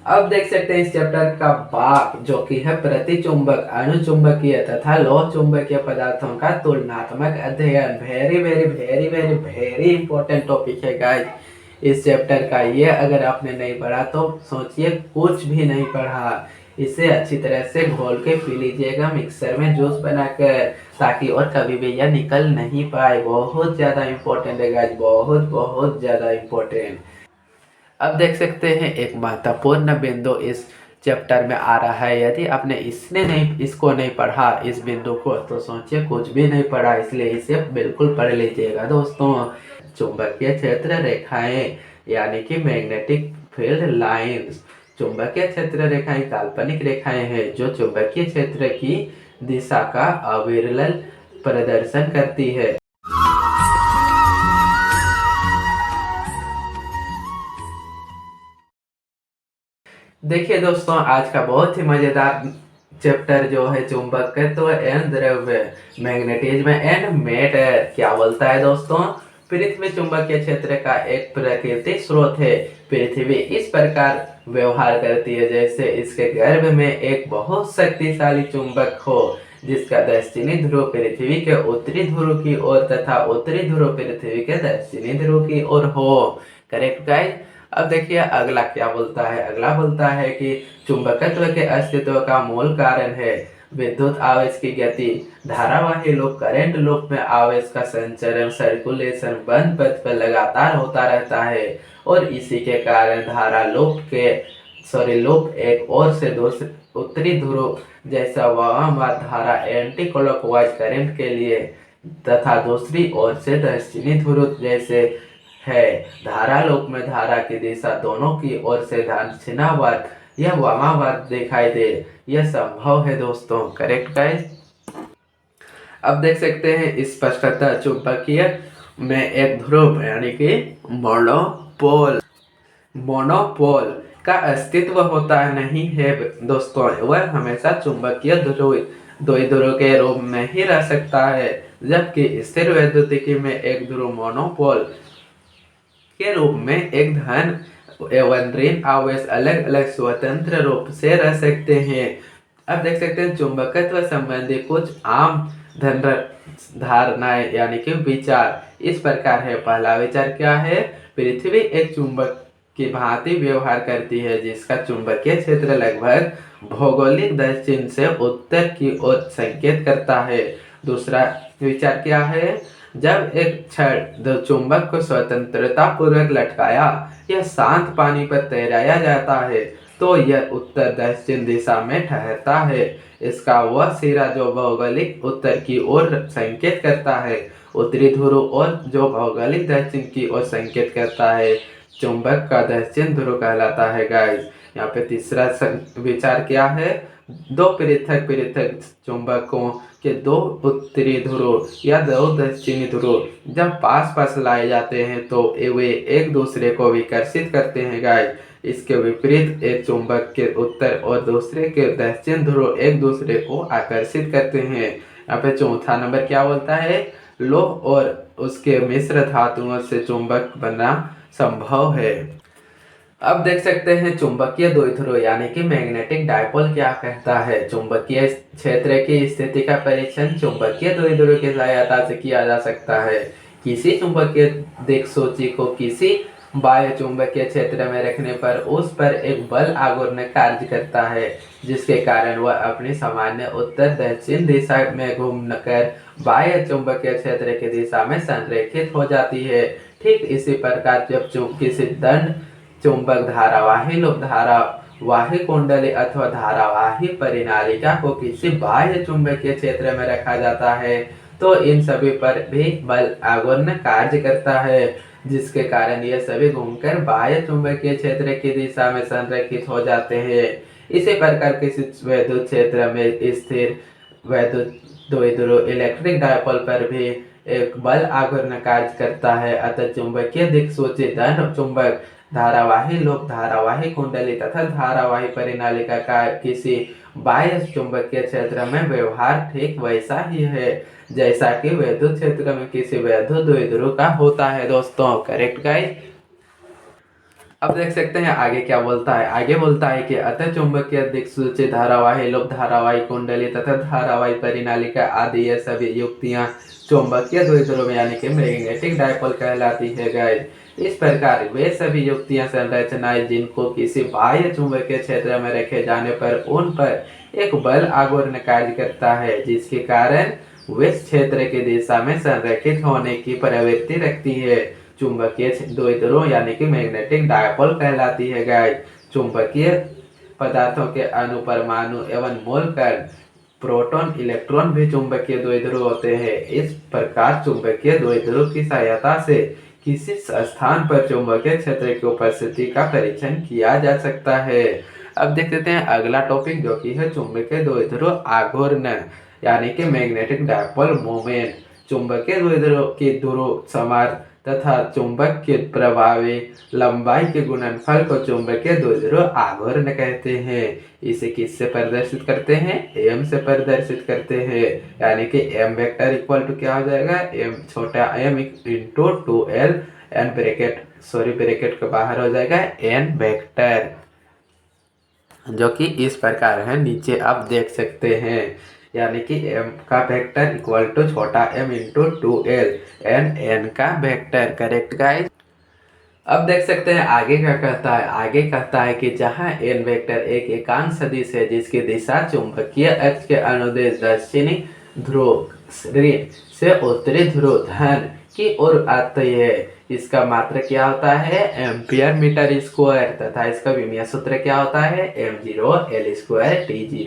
अब देख सकते हैं इस चैप्टर का भाग जो कि है प्रतिचुंबक, अणुचुंबकीय तथा लोह चुंबकीय पदार्थों का तुलनात्मक अध्ययन। Very very very very very important topic है गाइस इस चैप्टर का। ये अगर आपने नहीं पढ़ा तो सोचिए कुछ भी नहीं पढ़ा। इसे अच्छी तरह से घोल के पी लीजिएगा मिक्सर में जूस बनाकर, ताकि और कभी भी यह निकल नहीं पाए। बहुत ज़्यादा इंपॉर्टेंट है गाइस, बहुत बहुत ज़्यादा इंपॉर्टेंट। अब देख सकते हैं एक महत्वपूर्ण बिंदु इस चैप्टर में आ रहा है। यदि आपने इसको नहीं पढ़ा इस बिंदु को, तो सोचिए कुछ भी नहीं पढ़ा। इसलिए इसे बिल्कुल पढ़ लीजिएगा दोस्तों। चुंबकीय क्षेत्र रेखाएं यानी कि मैग्नेटिक फील्ड लाइंस। चुंबकीय क्षेत्र रेखाएं काल्पनिक रेखाएं हैं जो चुंबकीय क्षेत्र की दिशा का अविरल प्रदर्शन करती है। देखिए दोस्तों, आज का बहुत ही मजेदार चैप्टर जो है चुंबकत्व एवं द्रव्य, मैग्नेटिज्म एंड मैटर क्या बोलता है दोस्तों। पृथ्वी चुंबकीय क्षेत्र का एक प्राकृतिक स्रोत है। पृथ्वी इस प्रकार व्यवहार करती है जैसे इसके गर्भ में एक बहुत शक्तिशाली चुंबक हो, जिसका दक्षिणी ध्रुव पृथ्वी के उत्तरी ध्रुव की ओर तथा उत्तरी ध्रुव पृथ्वी के दक्षिणी ध्रुव की ओर हो। Correct guys. अब देखिए अगला क्या बोलता है। अगला बोलता है कि चुंबकत्व के अस्तित्व का मूल कारण है विद्युत आवेश की गति। धारावाही लूप करंट लूप में आवेश का संचरण सर्कुलेशन बंद पथ पर लगातार होता रहता है, और इसी के कारण धारा लूप एक ओर से दूसरे उत्तरी ध्रुव जैसा वामावार धारा एंटी क्लॉकवाइज करंट के लिए तथा दूसरी ओर से दक्षिणी ध्रुव जैसे है। धारा लूप में धारा की दिशा दोनों की ओर से दक्षिणावर्त या वामावर्त दिखाई दे, यह संभव है दोस्तों। Correct guys. अब देख सकते हैं स्पष्टता चुंबकीय में एक ध्रुव यानी कि मोनोपोल का अस्तित्व होता नहीं है दोस्तों। वह हमेशा चुंबकीय द्विध्रुव के रूप में ही रह सकता है, जबकि स्थिर वैद्युतिकी में एक ध्रुव मोनोपोल के रूप में एक धन एवं ऋण आवेश अलग अलग स्वतंत्र रूप से रह सकते हैं। अब देख सकते हैं चुंबकत्व संबंधी कुछ आम धारणाएं यानी कि विचार इस प्रकार है। पहला विचार क्या है। पृथ्वी एक चुंबक की भांति व्यवहार करती है, जिसका चुंबकीय क्षेत्र लगभग भौगोलिक दक्षिण से उत्तर की ओर संकेत करता है। दूसरा विचार क्या है। जब एक क्षण चुंबक को स्वतंत्रता पूर्वक लटकाया या शांत पानी पर तैराया जाता है, तो यह उत्तर दक्षिण दिशा में ठहरता है। इसका वह सिरा जो भौगोलिक उत्तर की ओर संकेत करता है, उत्तरी ध्रुव और जो भौगोलिक दक्षिण की ओर संकेत करता है, चुंबक का दक्षिण ध्रुव कहलाता है गाइस। यहाँ पे तीसरा विचार क्या है। दो पृथक पृथक चुंबकों के दो उत्तरी ध्रुव या दो दक्षिणी ध्रुव जब पास पास लाए जाते हैं तो वे एक दूसरे को विकर्षित करते हैं गाइस। इसके विपरीत एक चुंबक के उत्तर और दूसरे के दक्षिण ध्रुव एक दूसरे को आकर्षित करते हैं। यहाँ पे चौथा नंबर क्या बोलता है। लोह और उसके मिश्र धातुओं से चुंबक बनना संभव है। अब देख सकते हैं चुंबकीय द्विध्रुव यानी कि मैग्नेटिक डायपोल क्या कहता है। चुंबकीय क्षेत्र की स्थिति का परीक्षण चुंबकीय द्विध्रुव की सहायता से किया जा सकता है। किसी चुंबकीय दिक्सूची को किसी बाह्य चुंबकीय क्षेत्र में रखने पर उस पर एक बल आघूर्ण कार्य करता है, जिसके कारण वह अपनी सामान्य उत्तर दक्षिण दिशा में घूमकर बाह्य चुंबकीय क्षेत्र की दिशा में संरेखित हो जाती है। ठीक इसी प्रकार जब किसी दंड चुंबक धारावाही लूप, धारावाही कुंडली अथवा धारावाही परिनालिका को किसी बाह्य चुंबकीय क्षेत्र में रखा जाता है, तो इन सभी पर भी बल आघूर्ण कार्य करता है, जिसके कारण ये सभी घूमकर बाह्य चुंबकीय क्षेत्र की दिशा में संरेखित हो जाते हैं। इसी प्रकार किसी विद्युत क्षेत्र में स्थिर विद्युत द्विध्रुव इलेक्ट्रिक डायपोल पर भी एक बल आघूर्ण कार्य करता है। अतः चुंबकीय दिक्सूची दंड चुंबक, धारावाही लूप, धारावाही कुंडली तथा धारावाही परिनालिका का किसी बाह्य चुंबकीय क्षेत्र में व्यवहार ठीक वैसा ही है जैसा कि विद्युत क्षेत्र में किसी विद्युत द्विध्रुव का होता है दोस्तों। Correct guys. अब देख सकते हैं आगे क्या बोलता है। आगे बोलता है कि अतः चुंबकीय दिक्सूची धारावाही लोक धारावाही कुंडली तथा धारावाही परिनालिका आदि ये सभी युक्तियां चुंबकीय द्विध्रुव यानी कि मैग्नेटिक डायपोल कहलाती है गाइस। इस प्रकार वे सभी युक्तियां संरचनाएं जिनको किसी बाह्य चुंबकीय क्षेत्र में रखे जाने पर उन पर एक बल आघूर्ण कार्य करता है, जिसके कारण वे क्षेत्र की दिशा में संरेखित होने की प्रवृत्ति रखती है, चुंबकीय द्विध्रुव यानी कि मैग्नेटिक डायपोल कहलाती है गाइस। चुंबकीय पदार्थों के अणु परमाणु एवं मूल कण प्रोटॉन इलेक्ट्रॉन भी चुंबकीय द्विध्रुव होते हैं। इस प्रकार चुंबकीय द्विध्रुव की सहायता से किसी स्थान पर चुंबकीय क्षेत्र की उपस्थिति का परीक्षण किया जा सकता है। अब देख लेते हैं अगला टॉपिक जो कि है चुंबकीय द्विध्रुव आघूर्ण यानी कि मैग्नेटिक डायपोल मोमेंट। चुंबकीय द्विध्रुव की ध्रुव समार्थ तथा चुंबक के प्रभावी लंबाई के गुणनफल को चुंबकीय द्विध्रुव आघूर्ण कहते हैं। इसे किससे प्रदर्शित करते हैं? एम से प्रदर्शित करते हैं, यानी कि एम वेक्टर इक्वल टू क्या हो जाएगा? एम छोटा M into 2l N bracket के बाहर हो जाएगा एन वेक्टर, जो कि इस प्रकार है, नीचे आप देख सकते हैं, यानी कि m का वेक्टर इक्वल टू छोटा m इंटू 2l एन का वेक्टर। Correct guys. अब देख सकते हैं आगे क्या कहता है। आगे कहता है कि जहां n वेक्टर एक एकांक सदिश है जिसकी दिशा चुंबकीय अक्ष के अनुदिश दक्षिणी ध्रुव से उत्तरी ध्रुव धन की ओर आती है, इसका मात्रक क्या होता है? एम्पियर मीटर स्क्वायर, तथा इसका विमीय सूत्र क्या होता है? m0l2t0a।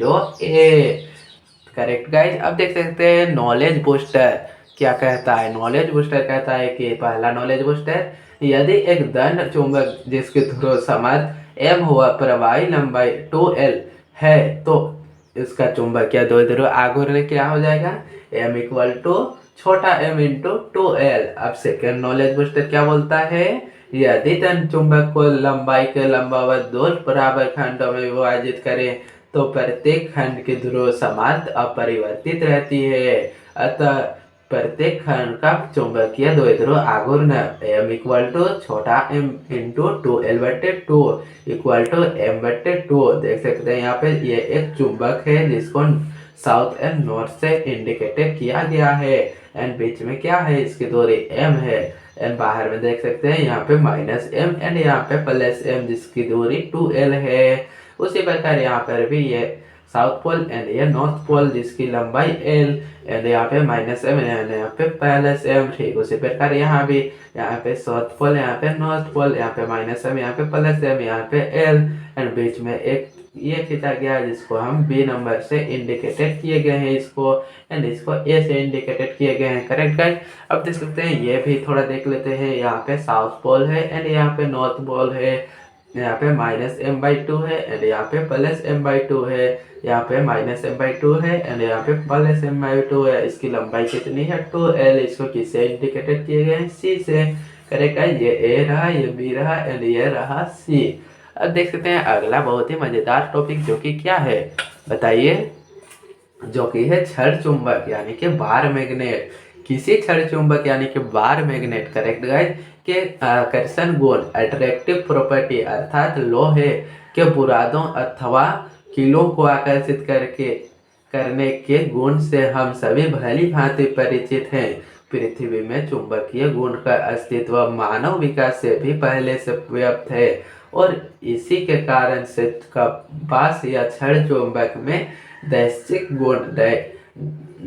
Correct guys. अब देख सकते हैं नॉलेज बूस्टर क्या कहता है। नॉलेज बूस्टर कहता है कि पहला नॉलेज बूस्टर, यदि एक दंड चुंबक जिसकी ध्रुव समर्थ m हुआ प्रवाही लंबाई 2l है तो इसका चुंबकीय द्विध्रुव आघूर्ण क्या हो जाएगा? m इक्वल टू छोटा m इंटू 2l। अब सेकेंड नॉलेज बूस्टर क्या बोलता है? यदि दंड चुंबक को लंबाई के लंबवत दो बराबर खंडों में विभाजित करें तो प्रत्येक खंड की ध्रुव समार्थ अपरिवर्तित रहती है, अतः प्रत्येक खंड का चुंबकीय द्विध्रुव आघूर्ण m इक्वल टू छोटा m into 2l/2 equal to m/2। देख सकते हैं यहाँ पे ये एक चुंबक है जिसको साउथ एंड नॉर्थ से इंडिकेटेड किया गया है, एंड बीच में क्या है? इसकी दूरी m है, एंड बाहर में देख सकते हैं यहाँ पे -m एंड यहाँ पे +m जिसकी दूरी 2l है। उसी प्रकार यहाँ पर भी ये साउथ पोल एंड ये नॉर्थ पोल जिसकी लंबाई l एंड यहाँ पे -m एंड यहाँ पे +m। ठीक उसी प्रकार यहाँ भी, यहाँ पे साउथ पोल, यहाँ पे नॉर्थ पोल, यहाँ पे -m, यहाँ पे +m, यहाँ पे l, एंड बीच में एक ये खींचा गया है जिसको हम b नंबर से इंडिकेटेड किए गए हैं इसको, एंड इसको a से इंडिकेटेड किए गए हैं। Correct guys. अब देख सकते हैं ये भी थोड़ा देख लेते हैं। यहाँ पे साउथ पोल है एंड यहाँ पे नॉर्थ पोल है, यहाँ पे -m/2 है एंड यहाँ पे +m/2 है, यहाँ पे -m/2 है एंड यहाँ पे +m/2 है। इसकी लंबाई कितनी है? 2l। इसको किससे इंडिकेटेड किए गए हैं? c से। करेक्ट है। ये a रहा, ये b रहा एंड ये रहा c। अब देख सकते हैं अगला बहुत ही मजेदार टॉपिक जो कि क्या है बताइए, जो कि है क्षण चुंबक यानी कि बार मैग्नेट। किसी क्षण चुंबक यानी कि बार मैग्नेट, करेक्ट गाइस, के आकर्षण गुण अट्रैक्टिव प्रॉपर्टी अर्थात लोहे के बुरादों अथवा कीलों को आकर्षित करने के गुण से हम सभी भली भांति परिचित हैं। पृथ्वी में चुंबकीय गुण का अस्तित्व मानव विकास से भी पहले से व्याप्त है और इसी के कारण से कपास या क्षण चुंबक में दैशिक गुण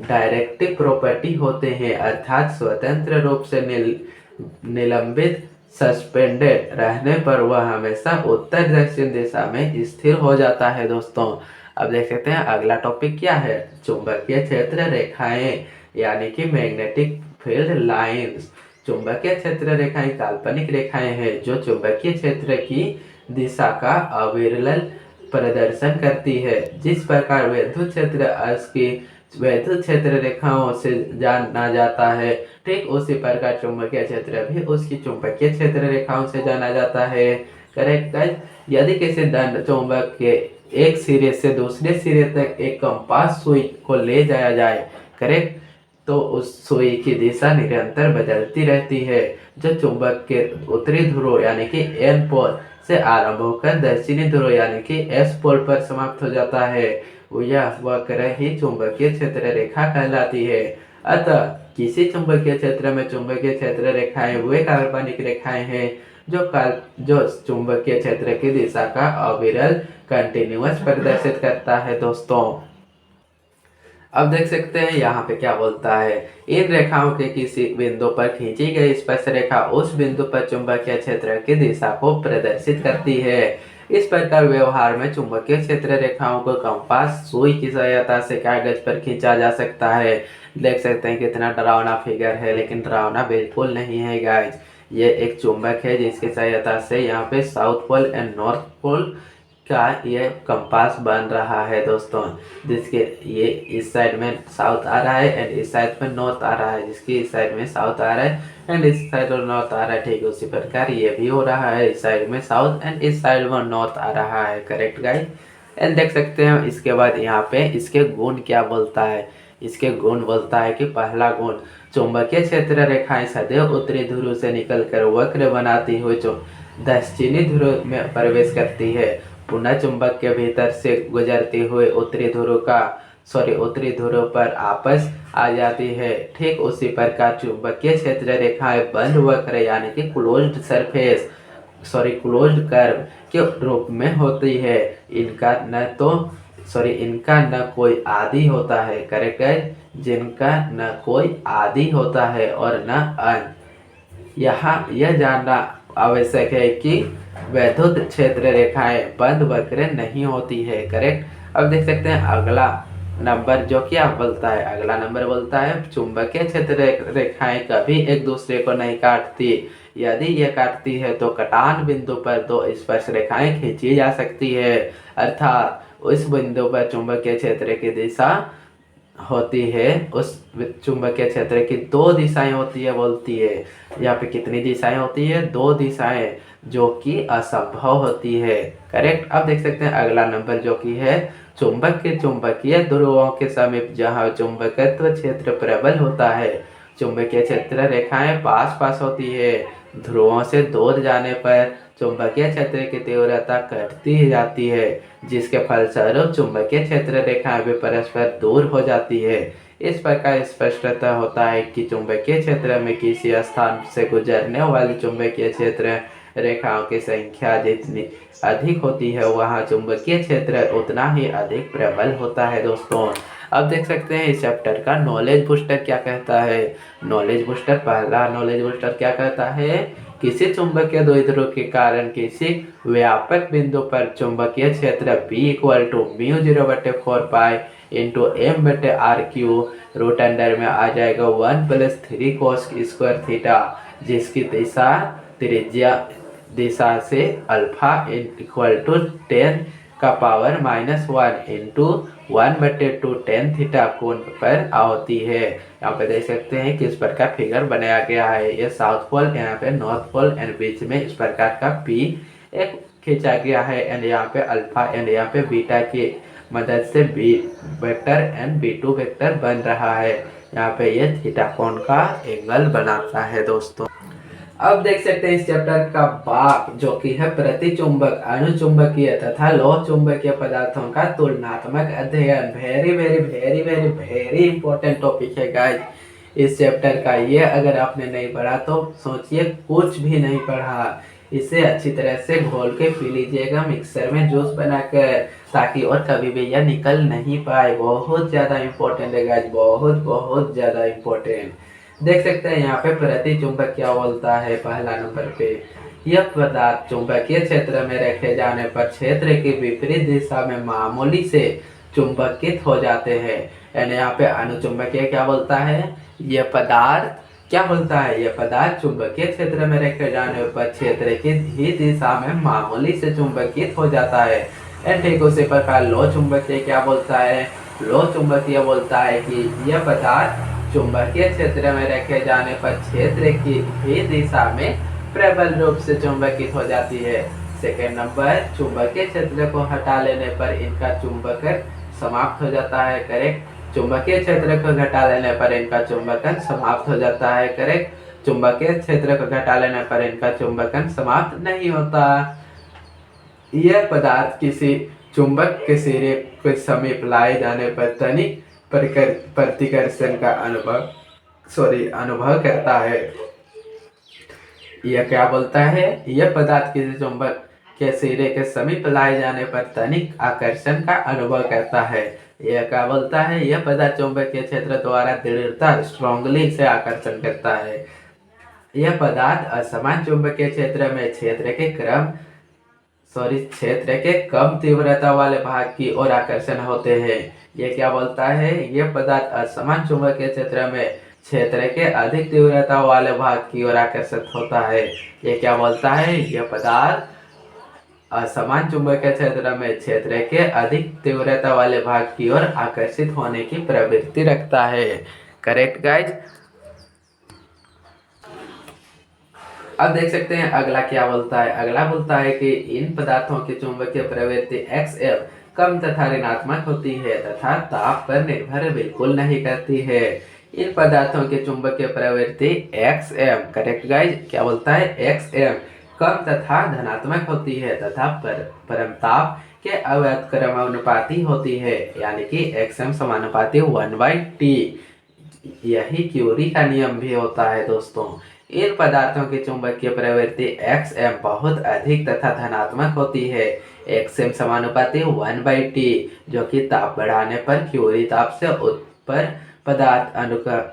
डायरेक्टिव प्रॉपर्टी होते हैं, अर्थात स्वतंत्र रूप से निलंबित सस्पेंडेड रहने पर वह हमेशा उत्तर दक्षिण दिशा में स्थिर हो जाता है। दोस्तों अब देख सकते हैं अगला टॉपिक क्या है, चुंबकीय क्षेत्र रेखाएं यानी कि मैग्नेटिक फील्ड लाइंस। चुंबकीय क्षेत्र रेखाएं काल्पनिक रेखाएं हैं जो चुंबकीय क्षेत्र की दिशा का अविरल प्रदर्शन करती है। जिस प्रकार विद्युत क्षेत्र अक्ष की विद्युत क्षेत्र रेखाओं से जाना जाता है, ठीक उसी प्रकार चुंबकीय क्षेत्र भी उसकी चुंबकीय क्षेत्र रेखाओं से जाना जाता है। Correct guys. यदि किसी दंड चुंबक के एक सिरे से दूसरे सिरे तक एक कंपास सुई को ले जाया जाए, करेक्ट, तो उस सुई की दिशा निरंतर बदलती रहती है। जो चुंबक के उत्तरी ध्रुव यानी कि n पोल से आरंभ होकर दक्षिणी ध्रुव यानी कि एस पोल पर समाप्त हो जाता है, यह वक्र ही चुंबकीय क्षेत्र रेखा कहलाती है। अतः किसी चुंबकीय क्षेत्र में चुंबकीय क्षेत्र रेखाएं वे काल्पनिक रेखाएं हैं जो चुंबकीय क्षेत्र की दिशा का अविरल कंटिन्यूअस प्रदर्शित करता है। दोस्तों अब देख सकते हैं यहाँ पे क्या बोलता है, इन रेखाओं के किसी बिंदु पर खींची गई स्पर्श रेखा उस बिंदु पर चुंबकीय क्षेत्र की दिशा को प्रदर्शित करती है। इस प्रकार व्यवहार में चुंबकीय क्षेत्र रेखाओं को कंपास सुई की सहायता से कागज पर खींचा जा सकता है। देख सकते हैं कितना डरावना फिगर है, लेकिन डरावना बिल्कुल नहीं है गाइज। ये एक चुंबक है जिसकी सहायता से यहाँ पे south pole and north pole का ये कंपास बन रहा है दोस्तों, जिसके ये इस साइड में साउथ आ रहा है एंड इस साइड में नॉर्थ आ रहा है, जिसकी इस साइड में साउथ आ रहा है एंड इस साइड में नॉर्थ आ रहा है। ठीक उसी प्रकार ये भी हो रहा है, इस साइड में साउथ एंड इस साइड में नॉर्थ आ रहा है। Correct guys. एंड देख सकते हैं इसके बाद यहाँ पे इसके गुण क्या बोलता है। इसके गुण बोलता है कि पहला गुण, चुंबकीय क्षेत्र रेखाएं सदैव उत्तरी ध्रुव से निकलकर वक्र बनाती हुई दक्षिणी ध्रुव में प्रवेश करती है, पुनः चुंबक के भीतर से गुजरती हुई उत्तरी ध्रुव पर वापस आ जाती है। ठीक उसी प्रकार चुंबकीय क्षेत्र रेखाएं बंद वक्र यानी कि क्लोज्ड कर्व के रूप में होती है। इनका न कोई आदि होता है। करेक्ट है, जिनका न कोई आदि होता है और न अंत। यहाँ यह जानना आवश्यक है कि वैद्युत क्षेत्र रेखाएं बंद वक्र नहीं होती है। करेक्ट। अब देख सकते हैं अगला नंबर जो क्या बोलता है। अगला नंबर बोलता है चुंबकीय क्षेत्र रेखाएं कभी एक दूसरे को नहीं काटती। यदि यह काटती है तो कटान बिंदु पर दो स्पर्श रेखाएं खींची जा सकती है, अर्थात उस बिंदु पर चुंबकीय क्षेत्र की दिशा होती है, उस चुंबकीय क्षेत्र की दो दिशाएं होती है बोलती है। यहाँ पे कितनी दिशाएं होती है? दो दिशाएं, जो कि असंभव होती है। करेक्ट। अब देख सकते हैं अगला नंबर जो कि है चुंबक के चुंबकीय ध्रुवों के समीप जहाँ चुंबकत्व क्षेत्र प्रबल होता है, चुंबकीय क्षेत्र रेखाएं पास पास होती है। ध्रुवों से दूर जाने पर चुंबकीय क्षेत्र की तीव्रता घटती जाती है, जिसके फलस्वरूप चुंबकीय क्षेत्र रेखाएं भी परस्पर दूर हो जाती है। इस प्रकार स्पष्टता होता है कि चुंबकीय क्षेत्र में किसी स्थान से गुजरने वाली चुंबकीय क्षेत्र रेखाओं की संख्या जितनी अधिक होती है, वहाँ चुंबकीय क्षेत्र उतना ही अधिक प्रबल होता है। दोस्तों अब देख सकते हैं इस चैप्टर का नॉलेज बूस्टर क्या कहता है। नॉलेज बूस्टर, पहला नॉलेज बूस्टर क्या कहता है, किसी चुंबकीय द्विध्रुव के कारण किसी व्यापक बिंदु पर चुंबकीय क्षेत्र B = μ0/4 pi into m/r³ root under में आ जाएगा 1 + 3 cos² थीटा, जिसकी त्रिज्या दिशा से अल्फा = 10 का पावर -1 इंटू 1/2 tan थीटा कोण पर होती है। यहाँ पे देख सकते हैं किस प्रकार फिगर बनाया गया है। ये साउथ पोल, यहाँ पे नॉर्थ पोल एंड बीच में इस प्रकार का P एक खींचा गया है एंड यहाँ पे अल्फा एंड यहाँ पे बीटा की मदद से B vector and B2 vector बन रहा है। यहाँ पे ये थीटा कोण का एंगल बनाता है। दोस्तों अब देख सकते हैं इस चैप्टर का भाग जो कि है प्रतिचुंबक, अणुचुंबकीय तथा लौह चुंबकीय पदार्थों का तुलनात्मक अध्ययन। Very very very very very important topic है गाइस इस चैप्टर का। ये अगर आपने नहीं पढ़ा तो सोचिए कुछ भी नहीं पढ़ा। इसे अच्छी तरह से घोल के पी लीजिएगा मिक्सर में जूस बनाकर, ताकि और कभी भी यह निकल नहीं पाए। बहुत ज़्यादा इम्पोर्टेंट है गाइस, बहुत बहुत ज़्यादा इम्पोर्टेंट। देख सकते हैं यहाँ पे प्रतिचुंबक क्या बोलता है। पहला नंबर पे, यह पदार्थ चुंबकीय क्षेत्र में रखे जाने पर क्षेत्र की विपरीत दिशा में मामूली से चुंबकित हो जाते हैं। यानी यहाँ पे अणुचुंबकीय क्या बोलता है, यह पदार्थ क्या बोलता है, यह पदार्थ चुंबकीय क्षेत्र में रखे जाने पर क्षेत्र की ही दिशा में मामूली से चुंबकित हो जाता है। ठीक उसी प्रकार लौह चुंबकीय क्या बोलता है, लौह चुंबकीय बोलता है कि यह पदार्थ चुंबकीय क्षेत्र में रखे जाने पर क्षेत्र की ही दिशा में प्रबल रूप से चुंबकित हो जाती है। सेकेंड नंबर, चुंबकीय क्षेत्र को हटा लेने पर इनका चुंबकन समाप्त हो जाता है। करेक्ट। चुंबकीय क्षेत्र को घटा लेने पर इनका चुंबकन समाप्त हो जाता है। करेक्ट। चुंबकीय क्षेत्र को घटा लेने पर इनका चुंबकन समाप्त नहीं होता। यह पदार्थ किसी चुंबक के सिरे के समीप लाए जाने पर तनिक प्रतिकर्षण का अनुभव करता है। यह क्या बोलता है? यह पदार्थ किसी चुंबक के सिरे के समीप लाए जाने पर तनिक आकर्षण का अनुभव करता है। यह क्या बोलता है? यह पदार्थ चुंबकीय क्षेत्र द्वारा दृढ़ता स्ट्रांगली से आकर्षण करता है। यह पदार्थ असमान चुंबकीय क्षेत्र में क्षेत्र के कम तीव्रता वाले भाग की ओर आकर्षण होते हैं। यह क्या बोलता है? यह पदार्थ असमान चुंबकीय क्षेत्र में क्षेत्र के अधिक तीव्रता वाले भाग की ओर आकर्षित होता है। यह क्या बोलता है? यह पदार्थ असमान चुंबकीय क्षेत्र में क्षेत्र के अधिक तीव्रता वाले भाग की ओर आकर्षित होने की प्रवृत्ति रखता है। Correct guys. अब देख सकते हैं अगला क्या बोलता है। अगला बोलता है कि इन पदार्थों की चुंबकीय प्रवृत्ति XM कम तथा ऋणात्मक होती है तथा ताप पर निर्भर बिल्कुल नहीं करती है। इन पदार्थों की चुंबकीय प्रवृत्ति XM, करेक्ट गाइज, क्या बोलता है? XM कम तथा धनात्मक होती है तथा परमताप के अव्युत्क्रमानुपाती होती है, यानी कि XM समानुपाती 1/T। यही क्यूरी का नियम भी होता है दोस्तों। इन पदार्थों की चुंबकीय प्रवृत्ति XM बहुत अधिक तथा धनात्मक होती है। XM समानुपाती 1/T, जो कि ताप बढ़ाने पर क्यूरी ताप से उत्पर पदार्थ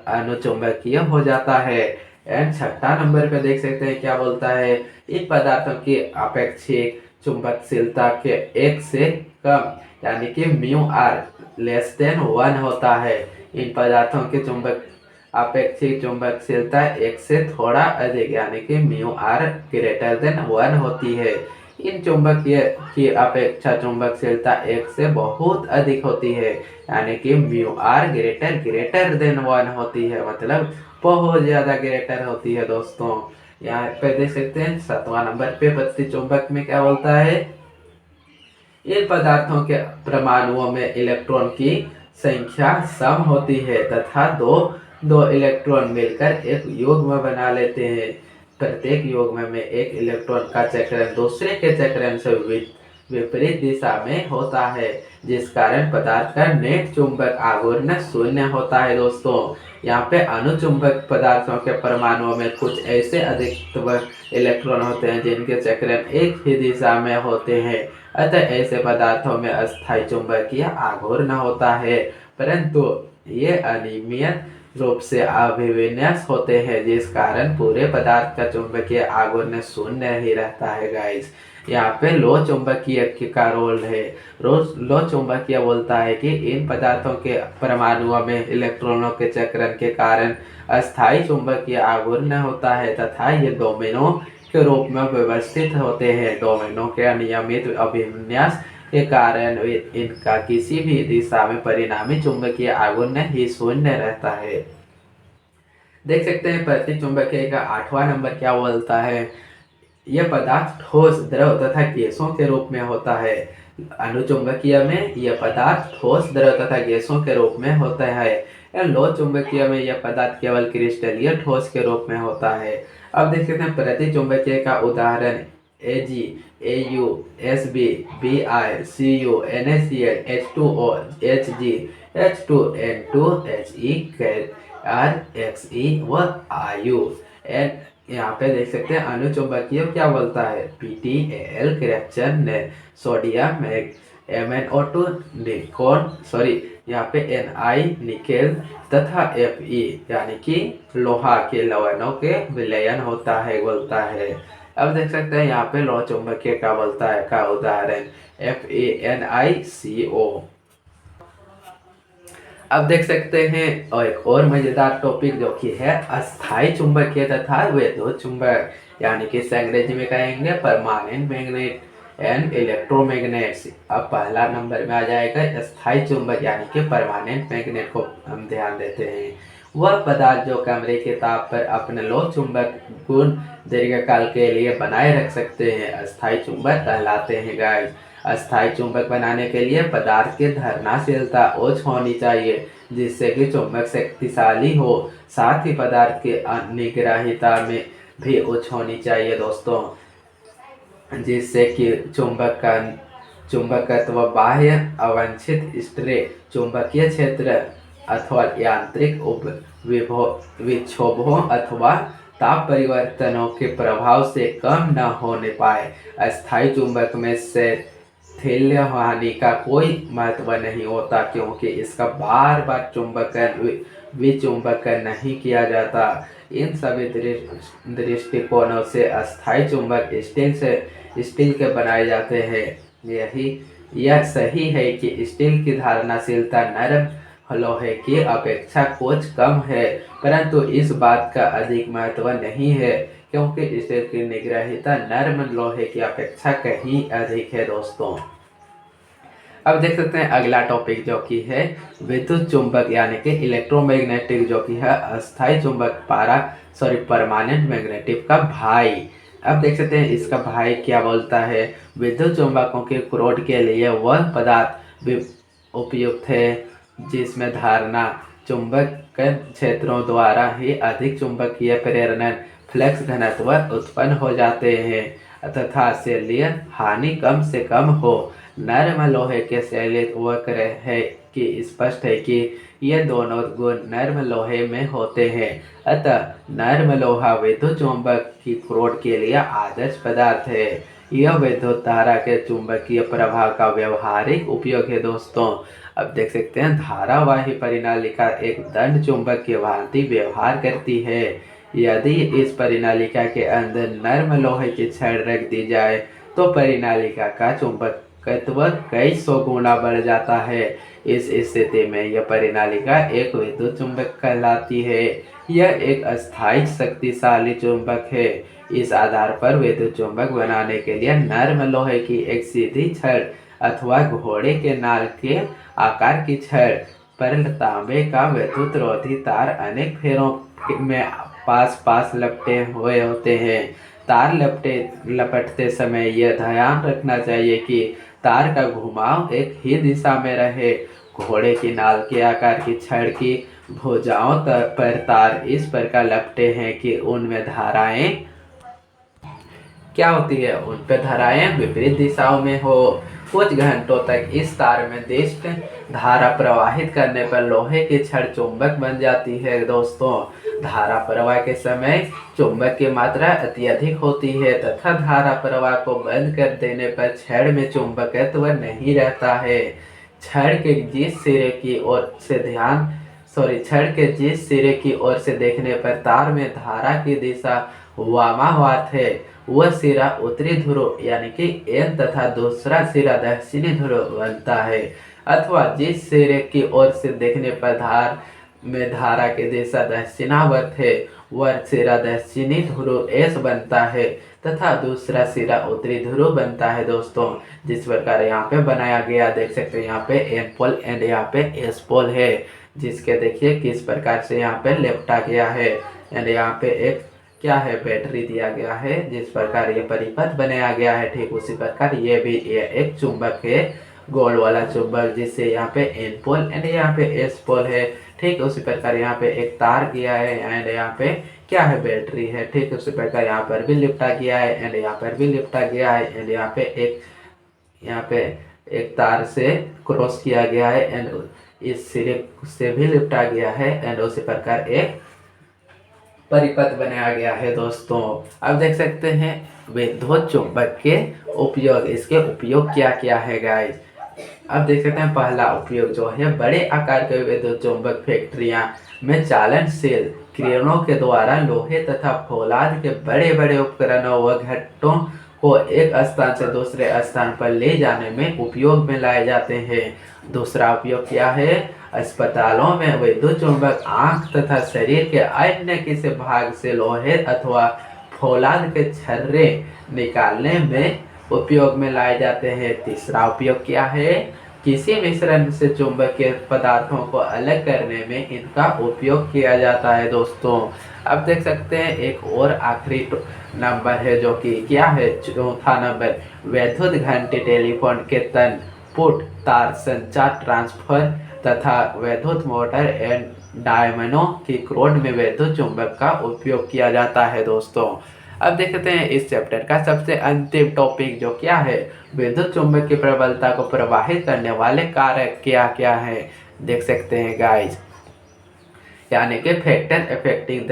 अनुचुंबकीय हो जाता है। एंड छठा नंबर पे देख सकते हैं क्या बोलता है। इन पदार्थों की अपेक्षिक चुंबकशीलता के 1 से कम, यानी कि μR <1 होता है। इन पदार्थों की अपेक्षिक चुंबकशीलता 1 से थोड़ा अधिक, यानी कि μR <1 होती है। इन चुंबकीय की अपेक्षा चुंबकशीलता 1 से बहुत अधिक होती है, यानी कि μR <1 होती है, मतलब बहुत ज्यादा ग्रेटर होती है दोस्तों। यहाँ पे देख सकते हैं 7वां नंबर पे पत्ती चुंबक में क्या बोलता है। इन पदार्थों के परमाणुओं में इलेक्ट्रॉन की संख्या सम होती है तथा दो इलेक्ट्रॉन मिलकर एक युग्म बना लेते हैं। प्रत्येक युग्म में एक इलेक्ट्रॉन का चक्रण दूसरे के चक्रण से विपरीत दिशा में होता है, जिस कारण पदार्थ का नेट चुंबक आघूर्ण शून्य होता है दोस्तों। यहाँ पे अनुचुंबक पदार्थों के परमाणुओं में कुछ ऐसे अधिक इलेक्ट्रॉन होते हैं जिनके चक्रण एक ही दिशा में होते हैं, अतः ऐसे पदार्थों में अस्थायी चुंबकीय आघूर्ण होता है, परंतु ये अनियमित रूप से अभिविन्यास होते हैं, जिस कारण पूरे पदार्थ का चुंबकीय आघूर्ण शून्य ही रहता है गाइस। यहाँ पे लो चुंबकीय का रोल है। लो चुंबकीय बोलता है कि इन पदार्थों के परमाणुओं में इलेक्ट्रॉनों के चक्रण के कारण अस्थायी चुंबकीय आघूर्ण होता है तथा ये डोमिनो के रूप में व्यवस्थित होते हैं। डोमिनो के अनियमित अभिविन्यास के कारण इनका किसी भी दिशा में परिणामी चुंबकीय आघूर्ण ही शून्य रहता है। देख सकते हैं प्रतिचुंबकीय का 8वां नंबर क्या बोलता है। यह पदार्थ ठोस, द्रव तथा गैसों के रूप में होता है। अनुचुंबकीय में यह पदार्थ ठोस, द्रव तथा गैसों के रूप में होता है। लो चुंबकीय में यह पदार्थ केवल क्रिस्टलीय ठोस के रूप में होता है। अब देख सकते हैं प्रतिचुंबकीय का उदाहरण Ag, Au, Sb, Bi, Cu, NaCl, H2O, Hg, H2N2, He, Xe व Au। यहाँ पे देख सकते हैं अनुचुंबकीय क्या बोलता है। PtAl कृपचन, सोडियम, MnO2 यहाँ पे Ni निकेल तथा Fe यानी कि लोहा के लवणों के विलयन होता है बोलता है। अब देख सकते हैं यहाँ पे लो चुंबकीय का बोलता है का उदाहरण FeNiCO। अब देख सकते हैं और एक और मजेदार टॉपिक जो कि है अस्थायी चुंबकीय तथा विद्युत चुंबक, यानी कि अंग्रेजी में कहेंगे परमानेंट मैग्नेट एंड इलेक्ट्रोमैग्नेट्स। अब पहला नंबर में आ जाएगा अस्थायी चुंबक, यानी कि परमानेंट मैग्नेट को हम ध्यान देते हैं। वह पदार्थ जो कमरे के ताप पर अपने लो चुंबक गुण दीर्घकाल के लिए बनाए रख सकते हैं, अस्थायी चुंबक कहलाते हैं गाइस। अस्थायी चुंबक बनाने के लिए पदार्थ की धर्नाशीलता उच्च होनी चाहिए, जिससे कि चुंबक शक्तिशाली हो, साथ ही पदार्थ की निग्रहिता में भी उच्च होनी चाहिए दोस्तों। जिससे कि चुंबकत्व बाह्य अवांछित स्ट्रे चुंबकीय क्षेत्र अथवा यांत्रिक विक्षोभों अथवा ताप परिवर्तनों के प्रभाव से कम न होने पाए। अस्थायी चुंबक में स्थैल्य हानि का कोई महत्व नहीं होता, क्योंकि इसका बार बार विचुंबकन नहीं किया जाता। इन सभी दृष्टिकोणों से अस्थायी चुंबक स्टील के बनाए जाते हैं। यह सही है कि स्टील की धारणशीलता नरम लोहे की अपेक्षा कुछ कम है, परंतु इस बात का अधिक महत्व नहीं है, क्योंकि स्टील की निग्रहिता नरम लोहे की अपेक्षा कहीं अधिक है दोस्तों। अब देख सकते हैं अगला टॉपिक जो कि है विद्युत चुंबक यानी कि इलेक्ट्रोमैग्नेटिक, जो कि है अस्थायी चुंबक परमानेंट मैग्नेटिक का भाई। अब देख सकते हैं इसका भाई क्या बोलता है। विद्युत चुंबकों के क्रोध के लिए वह पदार्थ उपयुक्त है जिसमें धारणा चुंबक क्षेत्रों द्वारा ही अधिक चुंबकीय प्रेरण फ्लक्स घनत्व उत्पन्न हो जाते हैं तथा शैलीय हानि कम से कम हो। नरम लोहे के शैलित वक्र है कि स्पष्ट है कि ये दोनों गुण नरम लोहे में होते हैं, अतः नरम लोहा विद्युत चुंबक की क्रोध के लिए आदर्श पदार्थ है। यह विद्युत धारा के चुंबकीय प्रभाव का व्यवहारिक उपयोग है दोस्तों। अब देख सकते हैं धारावाही परिनालिका एक दंड चुंबक की भांति व्यवहार करती है। यदि इस परिनालिका के अंदर नरम लोहे की छड़ रख दी जाए तो परिनालिका का चुंबकत्व कई सौ गुना बढ़ जाता है। इस स्थिति में यह परिनालिका एक विद्युत चुंबक कहलाती है। यह एक अस्थायी शक्तिशाली चुंबक है। इस आधार पर विद्युत चुंबक बनाने के लिए नरम लोहे की एक सीधी छड़ अथवा घोड़े के नाल के आकार की छड़ पर तांबे का विद्युत रोधी तार अनेक फेरों में पास लपटे हुए होते हैं। तार लपटते समय यह ध्यान रखना चाहिए कि तार का घुमाव एक ही दिशा में रहे। घोड़े की नाल के आकार की छड़ की भुजाओं पर तार इस प्रकार लपटे हैं कि उनमें धाराएं क्या होती है, उन पर धाराएं विपरीत दिशाओं में हो। कुछ घंटों तक इस तार में दिष्ट धारा प्रवाहित करने पर लोहे की छड़ चुंबक बन जाती है दोस्तों। धारा प्रवाह के समय चुंबक की मात्रा अत्यधिक होती है तथा धारा प्रवाह को बंद कर देने पर छड़ में चुंबकत्व नहीं रहता है। छड़ के जिस सिरे की ओर से देखने पर तार में धारा की दिशा वामावर्त है। वह सिरा उत्तरी ध्रुव यानी कि एन तथा दूसरा सिरा दक्षिणी ध्रुव बनता है, अथवा जिस सिरे की ओर से देखने पर धारा की दिशा दक्षिणावर्त है वह सिरा दक्षिणी ध्रुव एस बनता है तथा दूसरा सिरा उत्तरी ध्रुव बनता है दोस्तों। जिस प्रकार यहाँ पे बनाया गया देख सकते हैं, यहाँ पे एन पोल एंड यहाँ पे एस पोल है, जिसके देखिए किस प्रकार से यहाँ पे लेपटा गया है। एंड यहाँ पे एक क्या है बैटरी दिया गया है। जिस प्रकार ये परिपथ बनाया गया है ठीक उसी प्रकार ये भी एक चुंबक है, गोल वाला चुंबक, जिससे यहाँ पे एन पोल एंड यहाँ पे एस पोल है। ठीक उसी प्रकार यहाँ पे एक तार गया है एंड यहाँ पे क्या है बैटरी है। ठीक उसी प्रकार यहाँ पर भी लिपटा गया है एंड यहाँ पर भी लिपटा गया है एंड यहाँ पे एक तार से क्रॉस किया गया है एंड इस सिरे से भी लिपटा गया है एंड उसी प्रकार एक परिपथ बनाया गया है दोस्तों। अब देख सकते हैं विद्युत चुंबक के उपयोग, इसके उपयोग क्या क्या है गाइस। अब देख सकते हैं पहला उपयोग जो है बड़े आकार के विद्युत चुंबक फैक्ट्रियां में चालनशील किरणों के द्वारा लोहे तथा फौलाद के बड़े बड़े उपकरणों व घटकों को एक स्थान से दूसरे स्थान पर ले जाने में उपयोग में लाए जाते हैं। दूसरा उपयोग क्या है, अस्पतालों में विद्युत चुंबक आंख तथा शरीर के अन्य किसी भाग से लोहे अथवा फौलाद के छर्रे निकालने में उपयोग में लाए जाते हैं। तीसरा उपयोग क्या है, किसी मिश्रण से चुंबकीय पदार्थों को अलग करने में इनका उपयोग किया जाता है दोस्तों। अब देख सकते हैं एक और आखिरी नंबर है जो कि क्या है, चौथा नंबर, विद्युत घंटी टेलीफोन के तन पुट तार संचार ट्रांसफर तथा विद्युत मोटर एंड डायमंडों की क्रोड में विद्युत चुंबक का उपयोग किया जाता है दोस्तों। अब देखते हैं इस चैप्टर का सबसे अंतिम टॉपिक जो क्या है, विद्युत चुंबक की प्रबलता को प्रभावित करने वाले कारक क्या क्या है। देख सकते हैं गाइज, यानी कि factor affecting the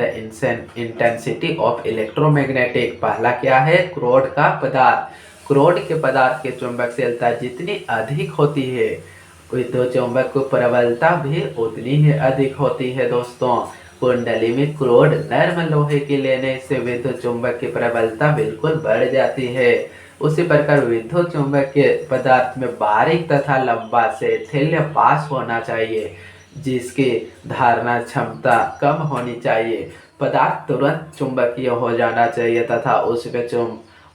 intensity of electromagnetic. पहला क्या है, क्रोड का पदार्थ। क्रोड के पदार्थ की चुंबकशीलता जितनी अधिक होती है विद्युत चुंबक की प्रबलता भी उतनी ही अधिक होती है दोस्तों। कुंडली में क्रोड नर्म लोहे की लेने से विद्युत चुंबक की प्रबलता बिल्कुल बढ़ जाती है। उसी प्रकार विद्युत चुंबक के पदार्थ में बारीक तथा लंबा से थैल्य पास होना चाहिए, जिसकी धारणा क्षमता कम होनी चाहिए। पदार्थ तुरंत चुंबकीय हो जाना चाहिए तथा उसमें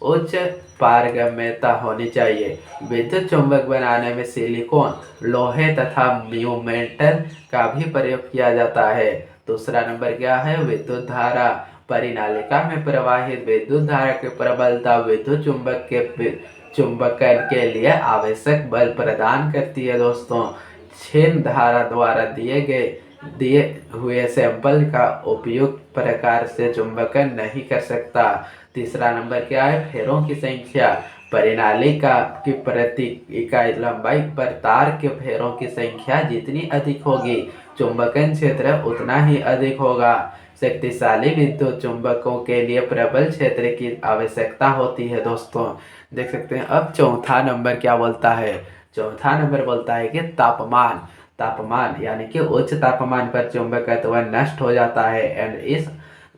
उच्च पारगम्यता होनी चाहिए। विद्युत चुंबक बनाने में सिलिकॉन, लोहे तथा म्यूमेटल का भी प्रयोग किया जाता है। दूसरा नंबर क्या है, विद्युत धारा। परिनालिका में प्रवाहित विद्युत धारा की प्रबलता विद्युत चुंबक के चुंबकन के लिए आवश्यक बल प्रदान करती है दोस्तों। क्षीण धारा द्वारा दिए हुए सैंपल का उपयुक्त प्रकार से चुंबकन नहीं कर सकता। तीसरा नंबर क्या है, फेरों की संख्या। परिनालिका की प्रति इकाई लंबाई पर तार के फेरों की संख्या जितनी अधिक होगी, चुंबकन क्षेत्र उतना ही अधिक होगा। शक्तिशाली विद्युत चुंबकों के लिए प्रबल क्षेत्र की आवश्यकता होती है दोस्तों। देख सकते हैं। अब चौथा नंबर क्या बोलता है, चौथा नंबर बोलता है कि तापमान। तापमान यानी कि उच्च तापमान पर चुंबकत्व नष्ट हो जाता है। एंड इस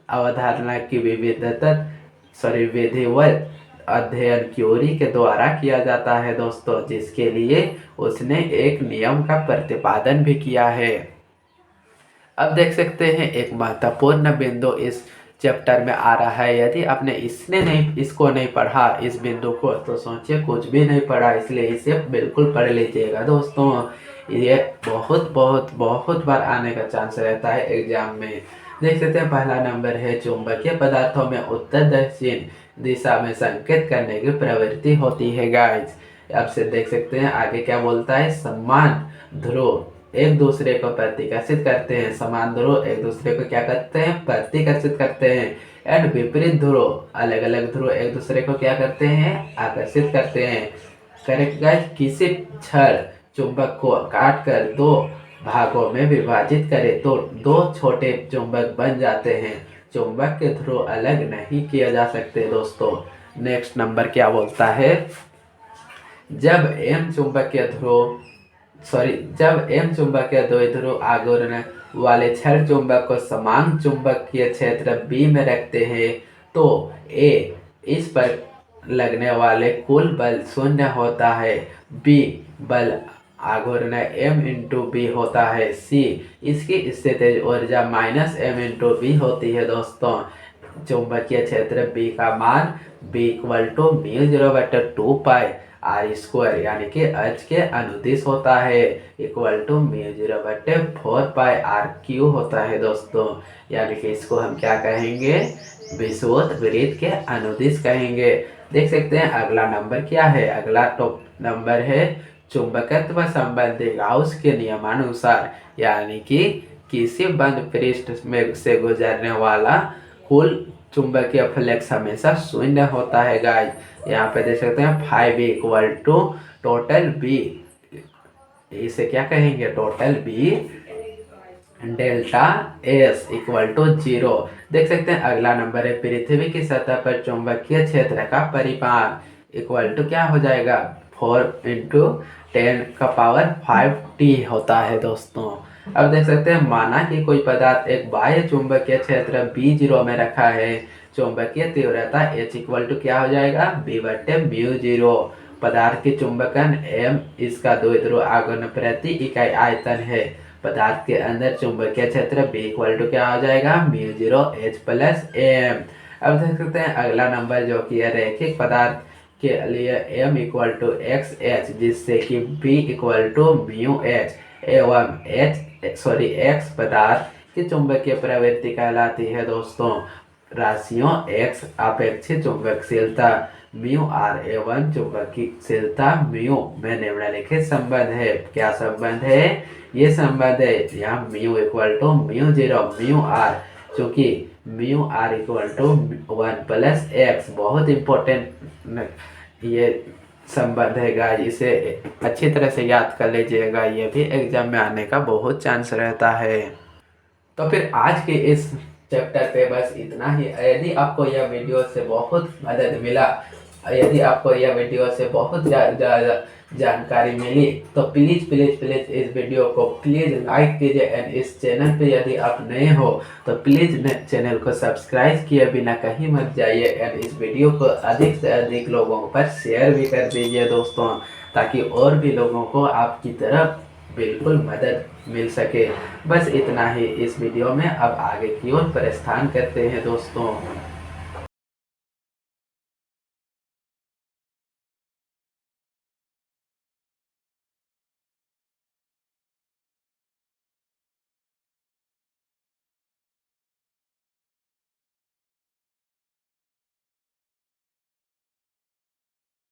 अवधारणा की विधिवत अध्ययन क्यूरी के द्वारा किया जाता है दोस्तों, जिसके लिए उसने एक नियम का प्रतिपादन भी किया है। अब देख सकते हैं एक महत्वपूर्ण बिंदु इस चैप्टर में आ रहा है। यदि आपने इसको नहीं पढ़ा इस बिंदु को, तो सोचिए कुछ भी नहीं पढ़ा, इसलिए इसे बिल्कुल पढ़ लीजिएगा दोस्तों। ये बहुत बहुत बहुत बार आने का चांस रहता है एग्जाम में। देख सकते हैं पहला नंबर है, चुंबकीय पदार्थों में उत्तर दक्षिण दिशा में संकेत करने की प्रवृत्ति होती है गाइज। अब से देख सकते हैं आगे क्या बोलता है, समान ध्रुव एक दूसरे को प्रतिकर्षित करते हैं। समान ध्रुव एक दूसरे को क्या करते हैं, प्रतिकर्षित करते हैं। एंड विपरीत ध्रुव, अलग अलग ध्रुव एक दूसरे को क्या करते हैं, आकर्षित करते हैं। Correct guys. किसी क्षण चुंबक को काट कर दो भागों में विभाजित करें तो दो छोटे चुंबक बन जाते हैं। चुंबक के ध्रुव अलग नहीं किए जा सकते दोस्तों। नेक्स्ट नंबर क्या बोलता है, जब एम चुंबकीय चुंबकीय द्विध्रुव आघूर्ण वाले क्षण चुंबक को समान चुंबकीय क्षेत्र बी में रखते हैं तो ए इस पर लगने वाले कुल बल शून्य होता है। बी बल आघूर्ण m इंटू बी होता है। सी इसकी स्थितिज ऊर्जा -m/b होती है दोस्तों। चुंबकीय क्षेत्र B का मान B = μ0/2 r² यानी कि H के अनुदिश होता है, =μ0/4 r³ होता है दोस्तों। यानी कि इसको हम क्या कहेंगे, विषुवत वृत्त के अनुदिश कहेंगे। देख सकते हैं अगला नंबर क्या है, अगला टॉप नंबर है चुंबकत्व संबंधी गाउस के नियमानुसार, यानी कि किसी बंद पृष्ठ में से गुजरने वाला कुल चुंबकीय फ्लक्स हमेशा शून्य होता है गाइस। यहाँ पे देख सकते हैं 5 टोटल बी, इसे क्या कहेंगे, टोटल बी डेल्टा एस =0। देख सकते हैं अगला नंबर है पृथ्वी की सतह पर चुंबकीय क्षेत्र का परिमाण क्या हो जाएगा, 4 × 10⁵ होता है दोस्तों। अब देख सकते हैं माना कि कोई पदार्थ एक बाह्य चुंबकीय क्षेत्र B0 में रखा है, चुंबकीय तीव्रता H क्या हो जाएगा, B/μ0। पदार्थ की चुंबकन M इसका द्विध्रुव आघूर्ण प्रति इकाई आयतन है। पदार्थ के अंदर चुंबकीय क्षेत्र B क्या हो जाएगा, μ0H+m। अब देख सकते हैं अगला नंबर जो कि है रैखिक पदार्थ के लिए m =xh, जिससे कि b =μh एवं x पदार्थ की चुंबकीय प्रवृत्ति कहलाती है दोस्तों। राशियों x अपेक्षित चुंबकशीलता μr एवं चुंबकीयशीलता μ में निम्नलिखित संबंध है। क्या संबंध है, ये संबंध है यहाँ μ = μ0 μr क्योंकि mu R equal to 1+x बहुत इम्पोर्टेंट ये संबंध है गाइस, इसे अच्छी तरह से याद कर लीजिएगा, ये भी एग्जाम में आने का बहुत चांस रहता है। तो फिर आज के इस चैप्टर पे बस इतना ही। यदि आपको यह वीडियो से बहुत मदद मिला, यदि आपको यह वीडियो से बहुत ज़्यादा जानकारी मिली, तो प्लीज़ प्लीज़ प्लीज़ इस वीडियो को प्लीज़ लाइक कीजिए। एंड इस चैनल पे यदि आप नए हो तो प्लीज़ चैनल को सब्सक्राइब किए बिना कहीं मत जाइए। एंड इस वीडियो को अधिक से अधिक लोगों पर शेयर भी कर दीजिए दोस्तों, ताकि और भी लोगों को आपकी तरफ बिल्कुल मदद मिल सके। बस इतना ही इस वीडियो में। अब आगे की ओर प्रस्थान करते हैं दोस्तों।